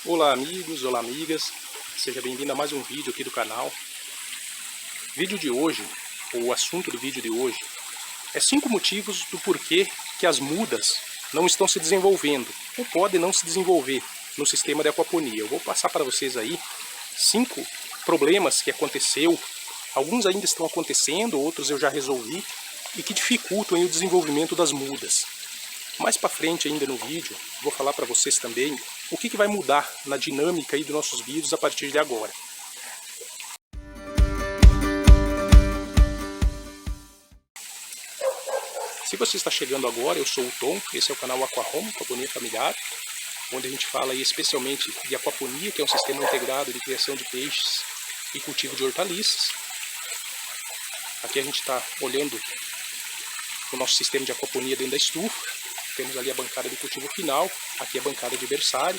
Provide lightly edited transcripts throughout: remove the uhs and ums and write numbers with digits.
Olá amigos, olá amigas, seja bem-vindo a mais um vídeo aqui do canal. Vídeo de hoje, o assunto do vídeo de hoje, é 5 motivos do porquê que as mudas não estão se desenvolvendo, ou podem não se desenvolver no sistema de aquaponia. Eu vou passar para vocês aí 5 problemas que aconteceu, alguns ainda estão acontecendo, outros eu já resolvi, e que dificultam o desenvolvimento das mudas. Mais para frente ainda no vídeo, vou falar para vocês também o que vai mudar na dinâmica aí dos nossos vídeos a partir de agora. Se você está chegando agora, eu sou o Tom, esse é o canal Aquahome, Aquaponia Familiar, onde a gente fala aí especialmente de aquaponia, que é um sistema integrado de criação de peixes e cultivo de hortaliças. Aqui a gente está olhando o nosso sistema de aquaponia dentro da estufa. Temos ali a bancada de cultivo final, aqui a bancada de berçário.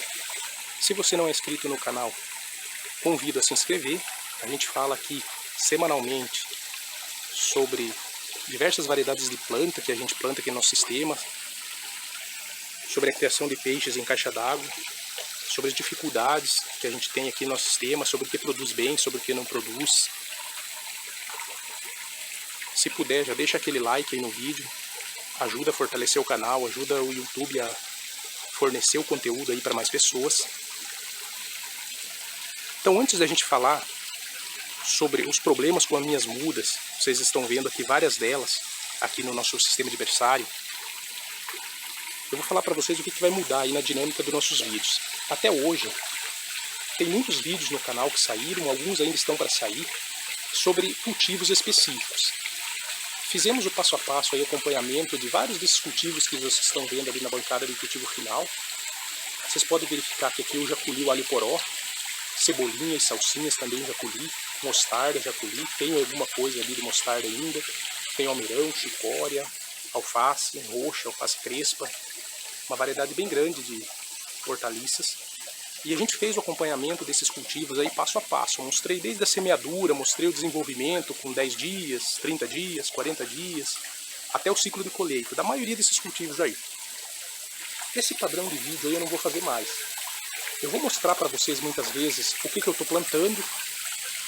Se você não é inscrito no canal, convido a se inscrever. A gente fala aqui semanalmente sobre diversas variedades de planta que a gente planta aqui no nosso sistema, sobre a criação de peixes em caixa d'água, sobre as dificuldades que a gente tem aqui no nosso sistema, sobre o que produz bem, sobre o que não produz. Se puder, já deixa aquele like aí no vídeo. Ajuda a fortalecer o canal, ajuda o YouTube a fornecer o conteúdo aí para mais pessoas. Então, antes da gente falar sobre os problemas com as minhas mudas, vocês estão vendo aqui várias delas, aqui no nosso sistema de berçário, eu vou falar para vocês o que vai mudar aí na dinâmica dos nossos vídeos. Até hoje, tem muitos vídeos no canal que saíram, alguns ainda estão para sair, sobre cultivos específicos. Fizemos o passo a passo aí, acompanhamento de vários desses cultivos que vocês estão vendo ali na bancada de cultivo final. Vocês podem verificar que aqui eu já colhi o alho poró, cebolinha e salsinhas também já colhi, mostarda já colhi, tenho alguma coisa ali de mostarda ainda, tenho almeirão, chicória, alface roxa, alface crespa, uma variedade bem grande de hortaliças. E a gente fez o acompanhamento desses cultivos aí passo a passo. Eu mostrei desde a semeadura, mostrei o desenvolvimento com 10 dias, 30 dias, 40 dias, até o ciclo de colheita, da maioria desses cultivos aí. Esse padrão de vídeo aí eu não vou fazer mais. Eu vou mostrar para vocês muitas vezes o que eu estou plantando,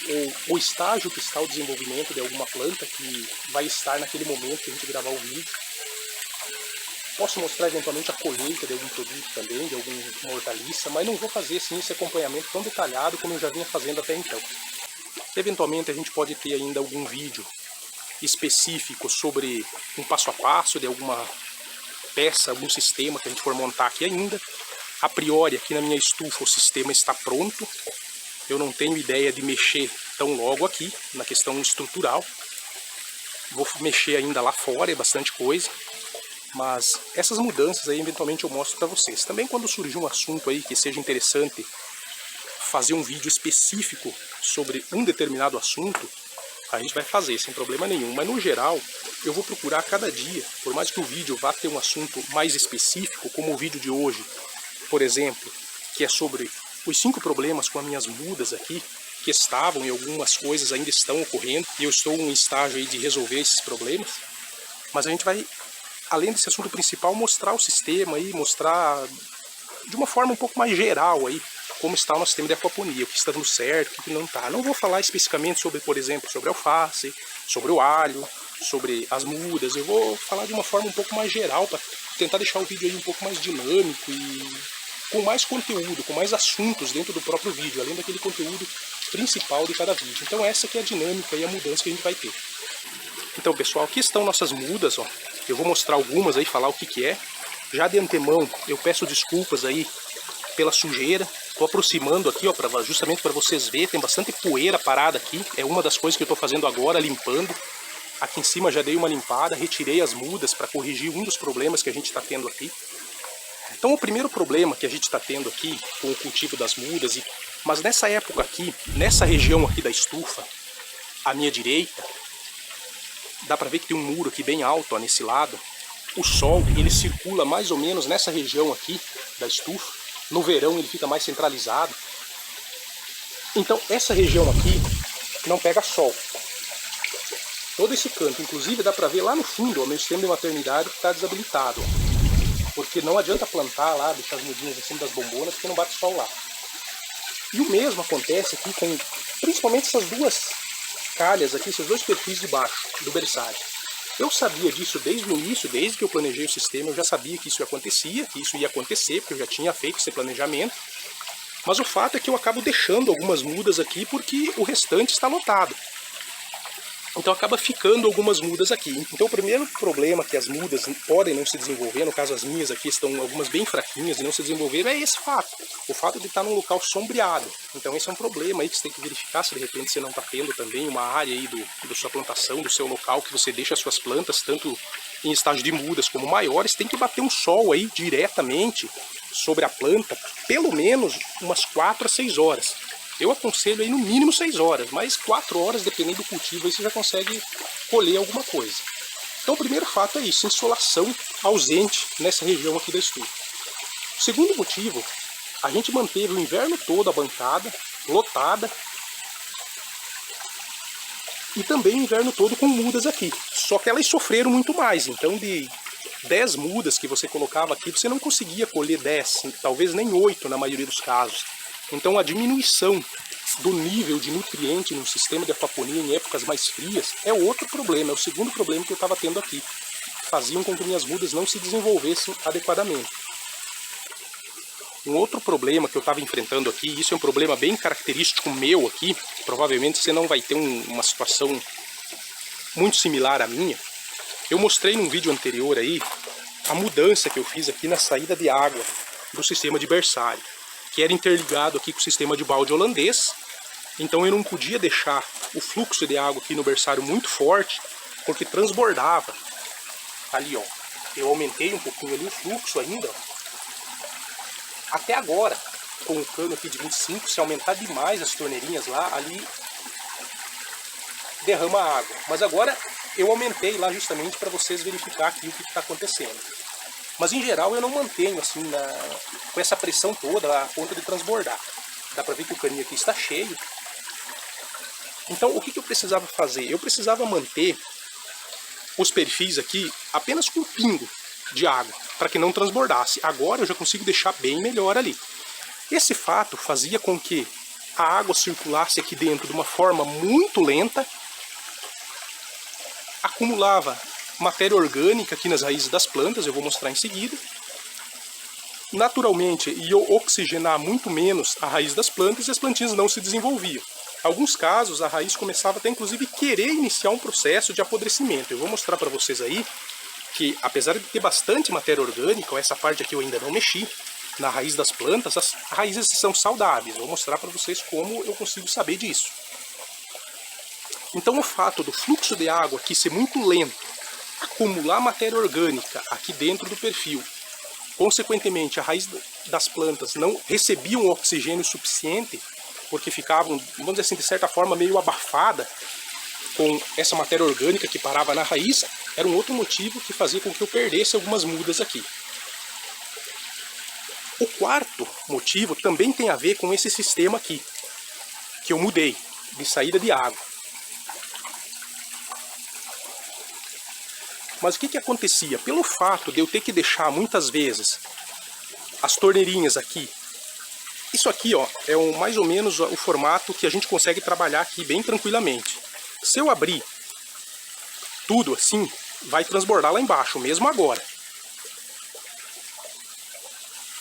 ou o estágio que está o desenvolvimento de alguma planta que vai estar naquele momento que a gente gravar o vídeo. Posso mostrar eventualmente a colheita de algum produto também, de alguma hortaliça, mas não vou fazer assim, esse acompanhamento tão detalhado como eu já vinha fazendo até então. Eventualmente a gente pode ter ainda algum vídeo específico sobre um passo a passo de alguma peça, algum sistema que a gente for montar aqui ainda. A priori aqui na minha estufa o sistema está pronto, eu não tenho ideia de mexer tão logo aqui na questão estrutural. Vou mexer ainda lá fora, é bastante coisa. Mas essas mudanças aí eventualmente eu mostro para vocês. Também quando surgir um assunto aí que seja interessante fazer um vídeo específico sobre um determinado assunto, a gente vai fazer sem problema nenhum. Mas no geral eu vou procurar cada dia, por mais que o vídeo vá ter um assunto mais específico, como o vídeo de hoje, por exemplo, que é sobre os 5 problemas com as minhas mudas aqui, que estavam e algumas coisas ainda estão ocorrendo, e eu estou em estágio aí de resolver esses problemas. Mas a gente vai, além desse assunto principal, mostrar o sistema aí, mostrar de uma forma um pouco mais geral aí como está o nosso sistema de aquaponia, o que está dando certo, o que não está. Não vou falar especificamente sobre, por exemplo, sobre a alface, sobre o alho, sobre as mudas. Eu vou falar de uma forma um pouco mais geral para tentar deixar o vídeo aí um pouco mais dinâmico e com mais conteúdo, com mais assuntos dentro do próprio vídeo, além daquele conteúdo principal de cada vídeo. Então essa que é a dinâmica e a mudança que a gente vai ter. Então pessoal, aqui estão nossas mudas, ó. Eu vou mostrar algumas aí, falar o que é. Já de antemão, eu peço desculpas aí pela sujeira. Estou aproximando aqui, ó, justamente para vocês verem. Tem bastante poeira parada aqui. É uma das coisas que eu estou fazendo agora, limpando. Aqui em cima já dei uma limpada, retirei as mudas para corrigir um dos problemas que a gente está tendo aqui. Então o primeiro problema que a gente está tendo aqui com o cultivo das mudas, mas nessa época aqui, nessa região aqui da estufa, à minha direita, dá para ver que tem um muro aqui bem alto, ó, nesse lado. O sol, ele circula mais ou menos nessa região aqui da estufa. No verão ele fica mais centralizado. Então essa região aqui não pega sol. Todo esse canto, inclusive dá para ver lá no fundo, o meu sistema de maternidade que está desabilitado. Ó. Porque não adianta plantar lá, deixar as mudinhas em cima das bombonas, porque não bate sol lá. E o mesmo acontece aqui com principalmente essas duas calhas aqui, esses dois perfis de baixo do berçário. Eu sabia disso desde o início, desde que eu planejei o sistema, eu já sabia que isso acontecia, que isso ia acontecer, porque eu já tinha feito esse planejamento. Mas o fato é que eu acabo deixando algumas mudas aqui porque o restante está lotado. Então acaba ficando algumas mudas aqui. Então o primeiro problema que as mudas podem não se desenvolver, no caso as minhas aqui estão algumas bem fraquinhas e não se desenvolveram, é esse fato. O fato de estar num local sombreado. Então esse é um problema aí que você tem que verificar se de repente você não está tendo também uma área aí da sua plantação, do seu local que você deixa as suas plantas, tanto em estágio de mudas como maiores, tem que bater um sol aí diretamente sobre a planta, pelo menos umas 4 a 6 horas. Eu aconselho aí no mínimo 6 horas, mas 4 horas, dependendo do cultivo, aí você já consegue colher alguma coisa. Então o primeiro fato é isso, insolação ausente nessa região aqui da estufa. O segundo motivo, a gente manteve o inverno todo a bancada lotada e também o inverno todo com mudas aqui. Só que elas sofreram muito mais, então de 10 mudas que você colocava aqui, você não conseguia colher 10, talvez nem 8 na maioria dos casos. Então a diminuição do nível de nutriente no sistema de aquaponia em épocas mais frias é outro problema, é o segundo problema que eu estava tendo aqui. Faziam com que minhas mudas não se desenvolvessem adequadamente. Um outro problema que eu estava enfrentando aqui, isso é um problema bem característico meu aqui, provavelmente você não vai ter uma situação muito similar à minha. Eu mostrei num vídeo anterior aí a mudança que eu fiz aqui na saída de água do sistema de berçário, que era interligado aqui com o sistema de balde holandês. Então eu não podia deixar o fluxo de água aqui no berçário muito forte, porque transbordava. Ali, ó, eu aumentei um pouquinho ali o fluxo ainda, ó. Até agora, com o cano aqui de 25, se aumentar demais as torneirinhas lá, ali derrama água. Mas agora eu aumentei lá justamente para vocês verificar aqui o que está acontecendo. Mas em geral eu não mantenho assim com essa pressão toda a ponto de transbordar. Dá para ver que o caninho aqui está cheio. Então o que eu precisava fazer? Eu precisava manter os perfis aqui apenas com um pingo de água, para que não transbordasse. Agora eu já consigo deixar bem melhor ali. Esse fato fazia com que a água circulasse aqui dentro de uma forma muito lenta, acumulava matéria orgânica aqui nas raízes das plantas, eu vou mostrar em seguida. Naturalmente ia oxigenar muito menos a raiz das plantas e as plantinhas não se desenvolviam. Em alguns casos a raiz começava até inclusive querer iniciar um processo de apodrecimento. Eu vou mostrar para vocês aí que apesar de ter bastante matéria orgânica, essa parte aqui eu ainda não mexi, na raiz das plantas, as raízes são saudáveis. Vou mostrar para vocês como eu consigo saber disso. Então o fato do fluxo de água aqui ser muito lento, acumular matéria orgânica aqui dentro do perfil, consequentemente a raiz das plantas não recebiam oxigênio suficiente, porque ficavam, vamos dizer assim, de certa forma meio abafada com essa matéria orgânica que parava na raiz, era um outro motivo que fazia com que eu perdesse algumas mudas aqui. O quarto motivo também tem a ver com esse sistema aqui, que eu mudei, de saída de água. Mas o que acontecia? Pelo fato de eu ter que deixar muitas vezes as torneirinhas aqui, isso aqui ó, é mais ou menos o formato que a gente consegue trabalhar aqui bem tranquilamente. Se eu abrir tudo assim, vai transbordar lá embaixo, mesmo agora.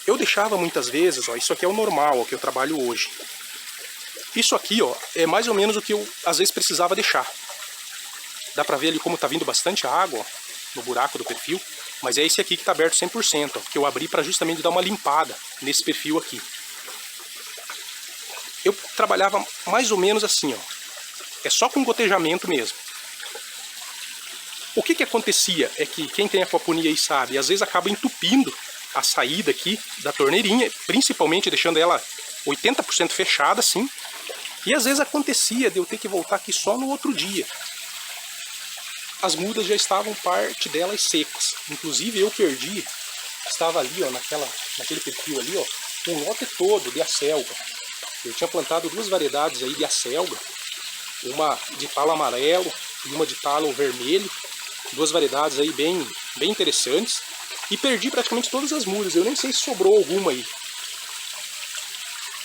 Eu deixava muitas vezes, ó, isso aqui é o normal, ó, que eu trabalho hoje. Isso aqui ó, é mais ou menos o que eu às vezes precisava deixar. Dá pra ver ali como tá vindo bastante água ó, no buraco do perfil, mas é esse aqui que tá aberto 100%, ó, que eu abri para justamente dar uma limpada nesse perfil aqui. Eu trabalhava mais ou menos assim, ó. É só com gotejamento mesmo. O que acontecia é que quem tem aquaponia aí sabe, às vezes acaba entupindo a saída aqui da torneirinha, principalmente deixando ela 80% fechada assim. E às vezes acontecia de eu ter que voltar aqui só no outro dia. As mudas já estavam parte delas secas. Inclusive eu perdi, estava ali ó, naquele perfil ali ó, um lote todo de acelga. Eu tinha plantado duas variedades aí de acelga, uma de talo amarelo e uma de talo vermelho, duas variedades aí bem interessantes, e perdi praticamente todas as mudas. Eu nem sei se sobrou alguma aí.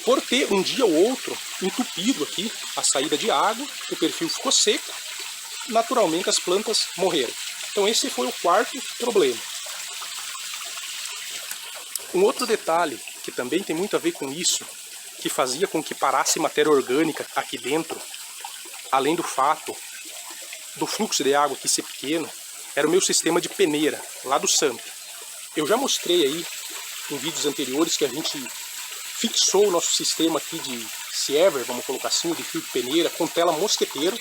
por ter um dia ou outro entupido aqui a saída de água, o perfil ficou seco, naturalmente as plantas morreram. Então esse foi o quarto problema. Um outro detalhe que também tem muito a ver com isso, que fazia com que parasse matéria orgânica aqui dentro, além do fato do fluxo de água aqui ser pequeno, era o meu sistema de peneira, lá do SAMP. Eu já mostrei aí em vídeos anteriores que a gente fixou o nosso sistema aqui de Siever, vamos colocar assim, de fio de peneira, com tela mosqueteiro,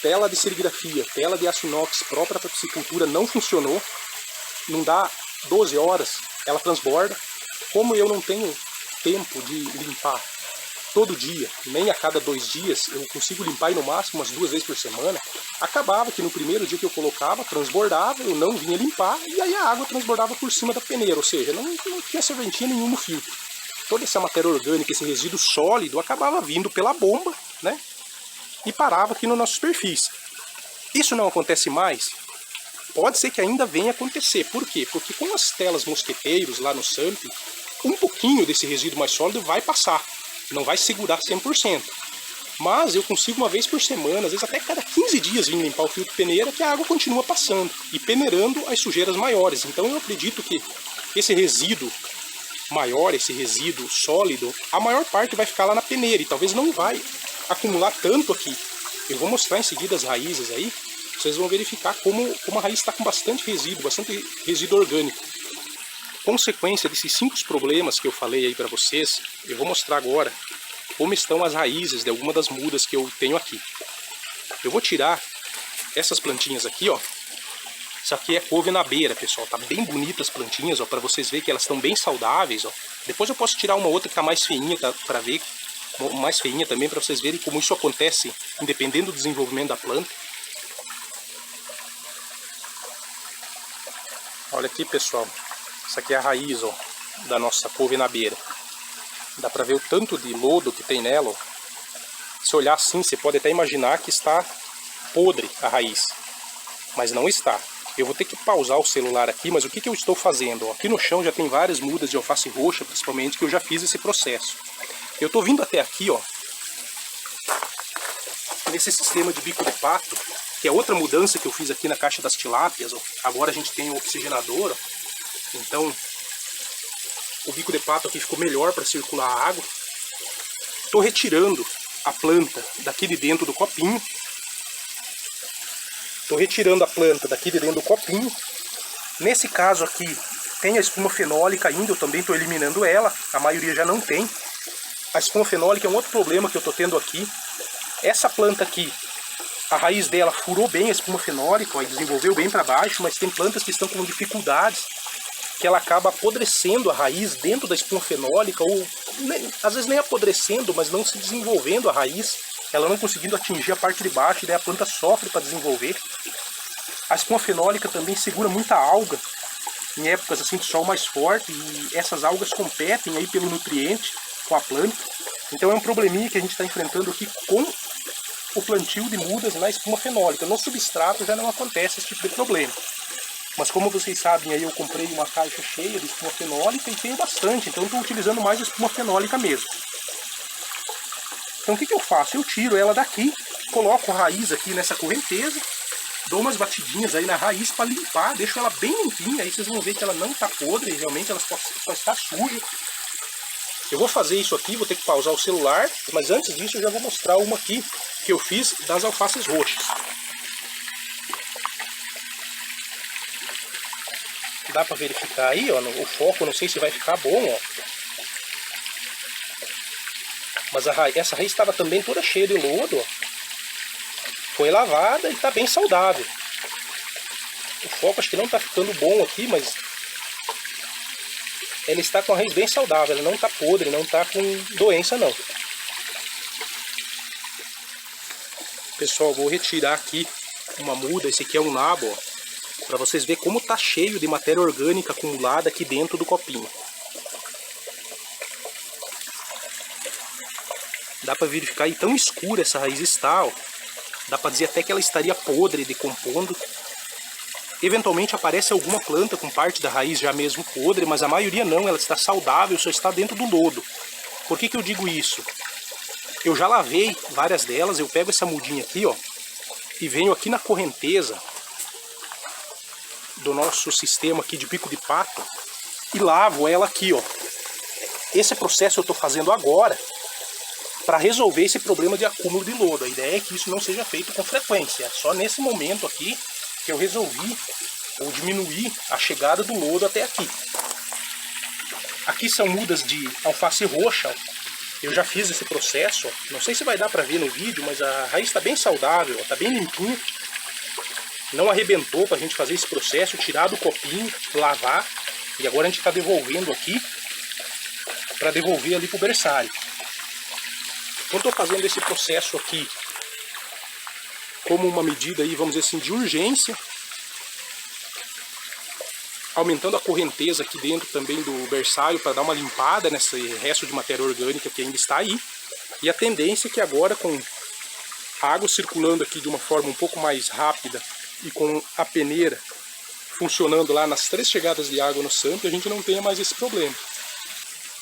tela de serigrafia, tela de aço inox própria para piscicultura não funcionou, não dá 12 horas, ela transborda. Como eu não tenho tempo de limpar todo dia, nem a cada 2 dias, eu consigo limpar no máximo umas 2 vezes por semana, acabava que no primeiro dia que eu colocava, transbordava, eu não vinha limpar, e aí a água transbordava por cima da peneira, ou seja, não tinha serventia nenhuma no filtro. Toda essa matéria orgânica, esse resíduo sólido, acabava vindo pela bomba, né? E parava aqui na nossa superfície. Isso não acontece mais? Pode ser que ainda venha acontecer. Por quê? Porque com as telas mosqueteiros lá no SAMP, um pouquinho desse resíduo mais sólido vai passar. Não vai segurar 100%. Mas eu consigo uma vez por semana, às vezes até cada 15 dias, vir limpar o filtro de peneira, que a água continua passando e peneirando as sujeiras maiores. Então eu acredito que esse resíduo maior, esse resíduo sólido, a maior parte vai ficar lá na peneira e talvez não vai acumular tanto aqui. Eu vou mostrar em seguida as raízes aí, vocês vão verificar como a raiz está com bastante resíduo orgânico. Consequência desses 5 problemas que eu falei aí para vocês, eu vou mostrar agora como estão as raízes de algumas das mudas que eu tenho aqui. Eu vou tirar essas plantinhas aqui, ó. Isso aqui é couve na beira, pessoal. Tá bem bonita as plantinhas, ó, para vocês verem que elas estão bem saudáveis, ó. Depois eu posso tirar uma outra que tá mais feinha, tá, para ver, mais feinha também, para vocês verem como isso acontece, independendo do desenvolvimento da planta. Olha aqui, pessoal. Essa aqui é a raiz, ó, da nossa couve na beira. Dá para ver o tanto de lodo que tem nela, ó. Se olhar assim, você pode até imaginar que está podre a raiz, mas não está. Eu vou ter que pausar o celular aqui, mas o que eu estou fazendo? Ó, aqui no chão já tem várias mudas de alface roxa, principalmente, que eu já fiz esse processo. Eu estou vindo até aqui, ó, nesse sistema de bico de pato, que é outra mudança que eu fiz aqui na caixa das tilápias, ó. Agora a gente tem o oxigenador, ó. Então o bico de pato aqui ficou melhor para circular a água. Estou retirando a planta daqui de dentro do copinho. Estou retirando a planta daqui de dentro do copinho. Nesse caso aqui tem a espuma fenólica ainda, eu também estou eliminando ela. A maioria já não tem. A espuma fenólica é um outro problema que eu estou tendo aqui. Essa planta aqui, a raiz dela furou bem a espuma fenólica, ó, e desenvolveu bem para baixo, mas tem plantas que estão com dificuldades, que ela acaba apodrecendo a raiz dentro da espuma fenólica, ou às vezes nem apodrecendo, mas não se desenvolvendo a raiz, ela não conseguindo atingir a parte de baixo, e daí a planta sofre para desenvolver. A espuma fenólica também segura muita alga em épocas assim de sol mais forte, e essas algas competem aí pelo nutriente com a planta. Então é um probleminha que a gente está enfrentando aqui com o plantio de mudas na espuma fenólica. No substrato já não acontece esse tipo de problema. Mas como vocês sabem, aí eu comprei uma caixa cheia de espuma fenólica e tenho bastante, então estou utilizando mais a espuma fenólica mesmo. Então o que eu faço? Eu tiro ela daqui, coloco a raiz aqui nessa correnteza, dou umas batidinhas aí na raiz para limpar, deixo ela bem limpinha, aí vocês vão ver que ela não está podre, realmente ela só está suja. Eu vou fazer isso aqui, vou ter que pausar o celular, mas antes disso eu já vou mostrar uma aqui que eu fiz das alfaces roxas. Dá para verificar aí, ó, o foco, não sei se vai ficar bom, ó. Mas essa raiz estava também toda cheia de lodo, ó. Foi lavada e está bem saudável. O foco acho que não está ficando bom aqui, mas ela está com a raiz bem saudável, ela não está podre, não está com doença não. Pessoal, vou retirar aqui uma muda, esse aqui é um nabo, ó, para vocês verem como está cheio de matéria orgânica acumulada aqui dentro do copinho. Dá para verificar aí tão escura essa raiz está, ó. Dá para dizer até que ela estaria podre, decompondo. Eventualmente aparece alguma planta com parte da raiz já mesmo podre, mas a maioria não, ela está saudável, só está dentro do lodo. Por que que eu digo isso? Eu já lavei várias delas, eu pego essa mudinha aqui, ó, e venho aqui na correnteza do nosso sistema aqui de bico de pato e lavo ela aqui, ó. Esse processo eu estou fazendo agora para resolver esse problema de acúmulo de lodo. A ideia é que isso não seja feito com frequência. É só nesse momento aqui que eu resolvi ou diminuir a chegada do lodo até aqui. Aqui são mudas de alface roxa. Eu já fiz esse processo. Não sei se vai dar para ver no vídeo, mas a raiz está bem saudável, está bem limpinha. Não arrebentou para a gente fazer esse processo, tirar do copinho, lavar. E agora a gente está devolvendo aqui para devolver ali para o berçário. Então estou fazendo esse processo aqui como uma medida aí, vamos dizer assim, de urgência, aumentando a correnteza aqui dentro também do berçário para dar uma limpada nesse resto de matéria orgânica que ainda está aí. E a tendência é que agora, com a água circulando aqui de uma forma um pouco mais rápida e com a peneira funcionando lá nas 3 chegadas de água no santo, a gente não tenha mais esse problema.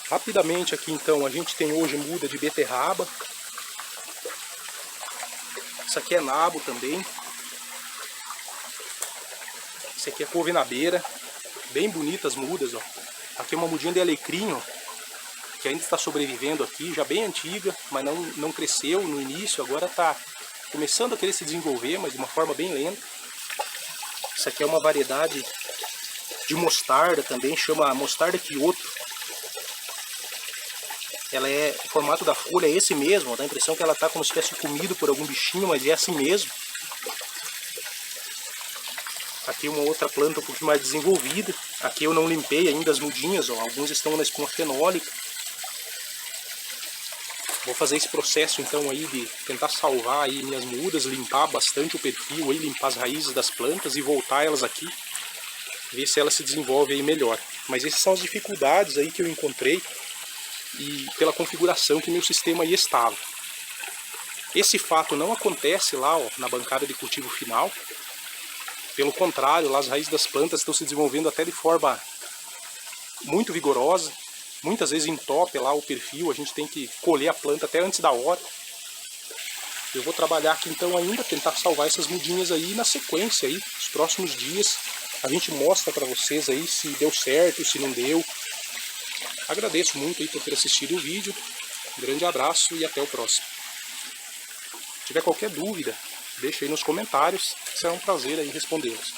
Rapidamente aqui então, a gente tem hoje muda de beterraba. Isso aqui é nabo também. Isso aqui é couve na beira. Bem bonitas mudas, ó. Aqui é uma mudinha de alecrim, ó, que ainda está sobrevivendo aqui, já bem antiga, mas não cresceu no início, agora está começando a querer se desenvolver, mas de uma forma bem lenta. Isso aqui é uma variedade de mostarda também, chama mostarda Kyoto. Ela é, o formato da folha é esse mesmo, dá a impressão que ela está como se tivesse comido por algum bichinho, mas é assim mesmo. Aqui uma outra planta um pouquinho mais desenvolvida. Aqui eu não limpei ainda as mudinhas, ó, alguns estão na espuma fenólica. Vou fazer esse processo então aí de tentar salvar aí minhas mudas, limpar bastante o perfil, aí, limpar as raízes das plantas e voltar elas aqui, ver se elas se desenvolvem aí melhor. Mas essas são as dificuldades aí que eu encontrei e pela configuração que meu sistema aí estava. Esse fato não acontece lá, ó, na bancada de cultivo final. Pelo contrário, lá as raízes das plantas estão se desenvolvendo até de forma muito vigorosa. Muitas vezes entope lá o perfil, a gente tem que colher a planta até antes da hora. Eu vou trabalhar aqui então ainda, tentar salvar essas mudinhas aí na sequência aí, nos próximos dias. A gente mostra para vocês aí se deu certo, se não deu. Agradeço muito aí por ter assistido o vídeo. Um grande abraço e até o próximo. Se tiver qualquer dúvida, deixa aí nos comentários, será um prazer aí respondê-los.